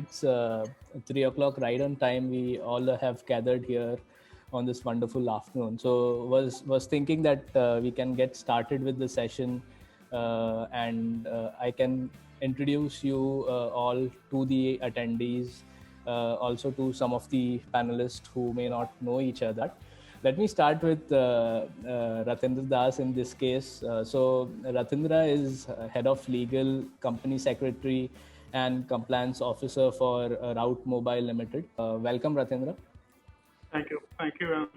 It's 3 o'clock, right on time. We all have gathered here on this wonderful afternoon. So was thinking that we can get started with the session, and I can introduce you all to the attendees, also to some of the panelists who may not know each other. Let me start with Ratindra Das in this case. So Ratindra is head of legal, company secretary, and compliance officer for Route Mobile Limited. Welcome, Ratindra. Thank you. Thank you.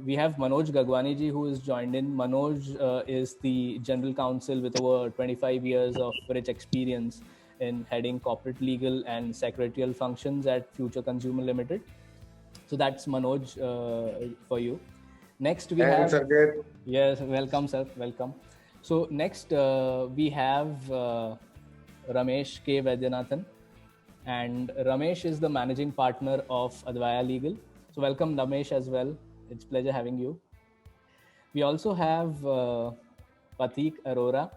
We have Manoj Gagwani ji, who is joined in. Manoj is the general counsel with over 25 years of rich experience in heading corporate legal and secretarial functions at Future Consumer Limited. So that's Manoj for you. Next we have. Sir. Yes, welcome, sir. Welcome. So next we have Ramesh K. Vaidyanathan, and Ramesh is the managing partner of Advaya Legal. So welcome, Ramesh, as well. It's a pleasure having you. We also have Pathik Arora,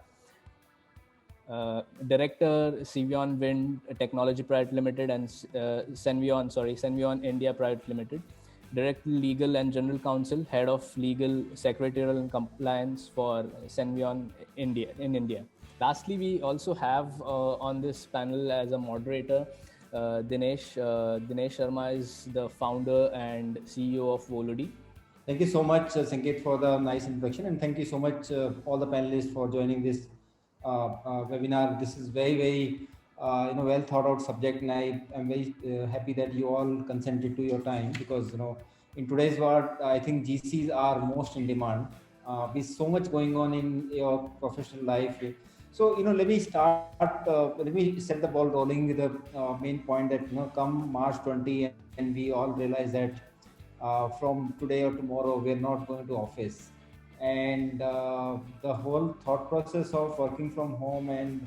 Director, Cevion Wind Technology Private Limited and Senvion India Private Limited. Director Legal and General Counsel, Head of Legal, Secretarial and Compliance for Senvion India in India. Lastly, we also have on this panel as a moderator, Dinesh. Dinesh Sharma is the founder and CEO of Volody. Thank you so much, Sanket, for the nice introduction, and thank you so much all the panelists for joining this webinar. This is very well thought out subject, and I am very happy that you all consented to your time, because in today's world I think GCs are most in demand. With so much going on in your professional life. So let me start. Let me set the ball rolling with the main point that come March 20, and we all realize that from today or tomorrow we're not going to office, and the whole thought process of working from home, and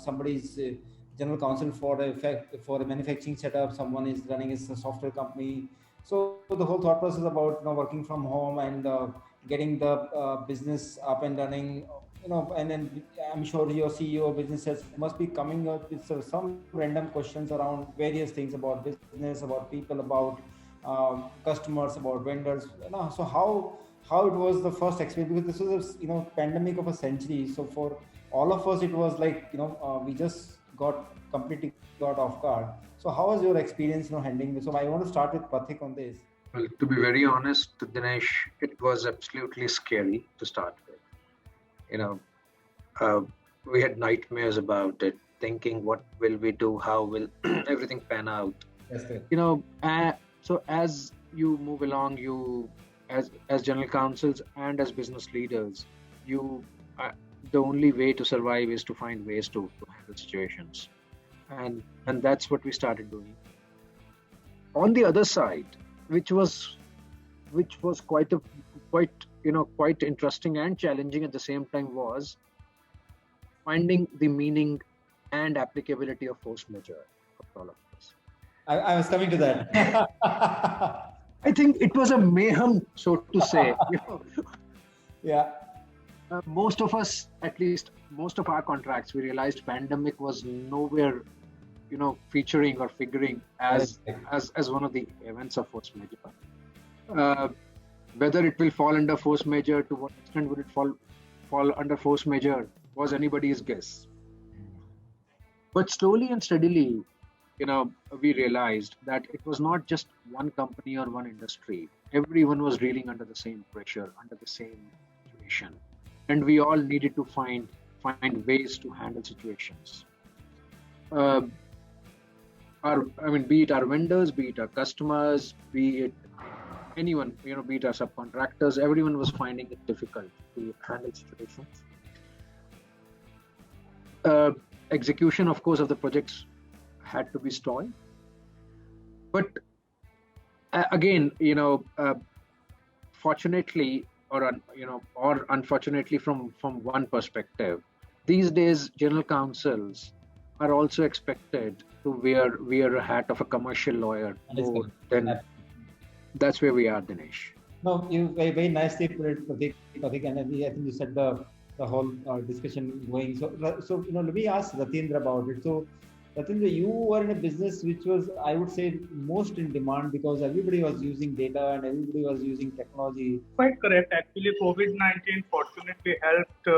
somebody's general counsel for a manufacturing setup, someone is running a software company. So the whole thought process about working from home and getting the business up and running, and then I'm sure your CEO of businesses must be coming up with some random questions around various things about business, about people, about customers, about vendors. So how it was the first experience, because this was a pandemic of a century. So for all of us, it was like we just completely got off guard. So how was your experience handling this? So I want to start with Pathik on this. Well, to be very honest, Dinesh, it was absolutely scary to start with. We had nightmares about it, thinking what will we do, how will everything pan out. That's good. So as you move along, you as general counsels and as business leaders, the only way to survive is to find ways to handle situations, and that's what we started doing. On the other side, which was quite interesting and challenging at the same time, was finding the meaning and applicability of force majeure for all of us. I was coming to that. I think it was a mayhem, so to say. Yeah. Most of us, at least most of our contracts, we realized pandemic was nowhere, featuring or figuring as one of the events of force majeure. Whether it will fall under force majeure, to what extent would it fall under force majeure, was anybody's guess. But slowly and steadily, we realized that it was not just one company or one industry. Everyone was reeling under the same pressure, under the same situation, and we all needed to find ways to handle situations. Be it our vendors, be it our customers, be it anyone, be it our subcontractors, everyone was finding it difficult to handle situations. Execution, of course, of the projects had to be stalled. But again, fortunately or unfortunately, from one perspective, these days general counsels are also expected to wear a hat of a commercial lawyer. That's where we are, Dinesh. No, you very nicely put it, Pathik, and I think you said the the whole discussion going. So let me ask Ratindra about it. So Ratindra, you were in a business which was, I would say, most in demand because everybody was using data and everybody was using technology. Quite correct. Actually, COVID-19 fortunately helped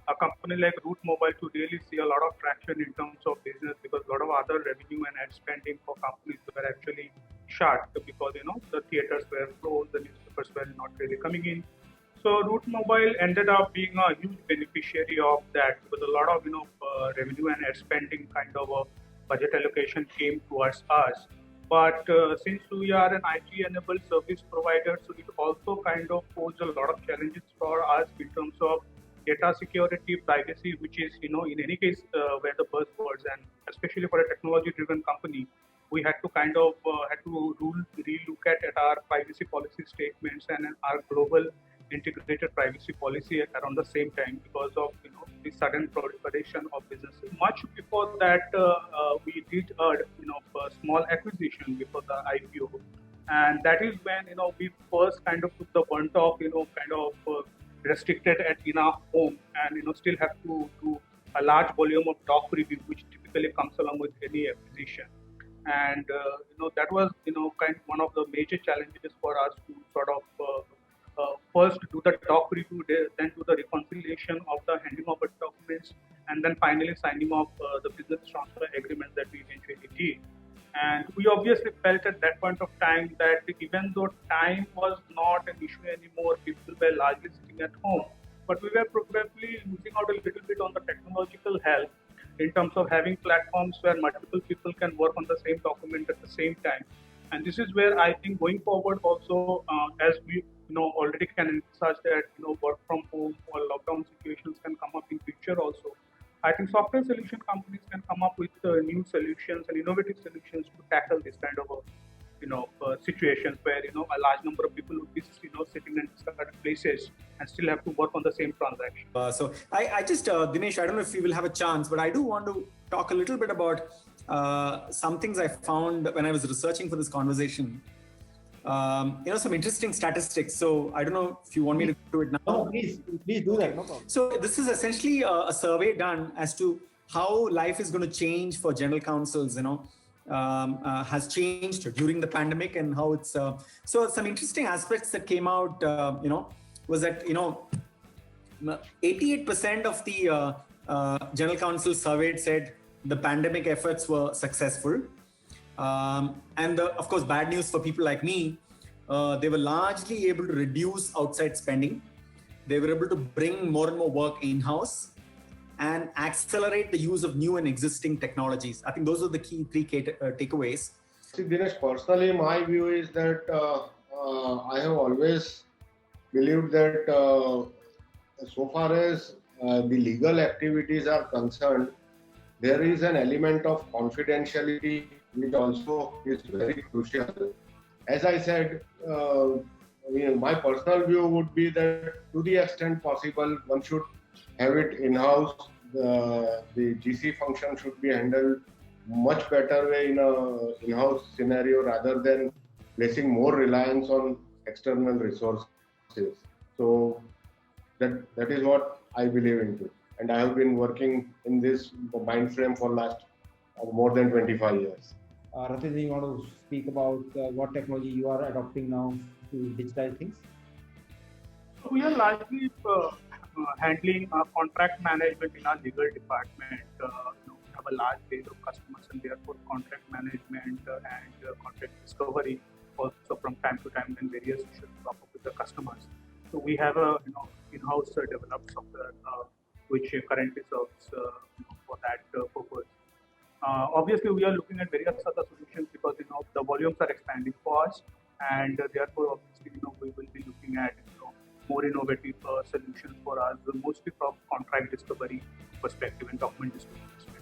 a company like Root Mobile to really see a lot of traction in terms of business, because a lot of other revenue and ad spending for companies were actually shut because the theaters were closed, the newspapers were not really coming in. So Root Mobile ended up being a huge beneficiary of that, because a lot of revenue and ad spending kind of a budget allocation came towards us. But since we are an IT-enabled service provider, so it also kind of posed a lot of challenges for us in terms of data security, privacy, which is in any case were the buzzwords, and especially for a technology-driven company, we had to kind of relook at our privacy policy statements and our global integrated privacy policy around the same time, because of the sudden proliferation of businesses. Much before that, we did a small acquisition before the IPO, and that is when we first kind of took the brunt of restricted in our home, and still have to do a large volume of doc review, which typically comes along with any acquisition. And that was kind of one of the major challenges for us to sort of first do the doc review, then do the reconciliation of the handing over documents, and then finally signing off the business transfer agreement that we eventually did. And we obviously felt at that point of time that even though time was not an issue anymore, people were largely sitting at home, but we were probably losing out a little bit on the technological help in terms of having platforms where multiple people can work on the same document at the same time. And this is where I think going forward also, as we already can envisage that work from home or lockdown situations can come up in future also. I think software solution companies can come up with new solutions and innovative solutions to tackle this kind of situations where a large number of people would be sitting in certain places and still have to work on the same transaction. So I just Dinesh, I don't know if we will have a chance, but I do want to talk a little bit about some things I found when I was researching for this conversation. Some interesting statistics. So I don't know if you want me to do it now. No, please do that. No problem. So this is essentially a survey done as to how life is going to change for general counsels, has changed during the pandemic, and how it's, so some interesting aspects that came out, was that, 88% of the general counsel surveyed said the pandemic efforts were successful. And of course, bad news for people like me, they were largely able to reduce outside spending. They were able to bring more and more work in-house and accelerate the use of new and existing technologies. I think those are the key three takeaways. See, Dinesh, personally, my view is that I have always believed that so far as the legal activities are concerned, there is an element of confidentiality which also is very crucial. As I said, my personal view would be that to the extent possible, one should have it in-house. The GC function should be handled much better way in a in-house scenario rather than placing more reliance on external resources. So that is what I believe into. And I have been working in this mind frame for last more than 25 years. Ratindra, you want to speak about what technology you are adopting now to digitize things? So we are largely handling contract management in our legal department. We have a large base of customers, and therefore contract management and contract discovery also from time to time when various issues crop up with the customers. So we have a in-house developed software which currently serves for that purpose. Obviously, we are looking at various other solutions because the volumes are expanding for us, and therefore, obviously, we will be looking at more innovative solutions for us, mostly from contract discovery perspective and document discovery perspective.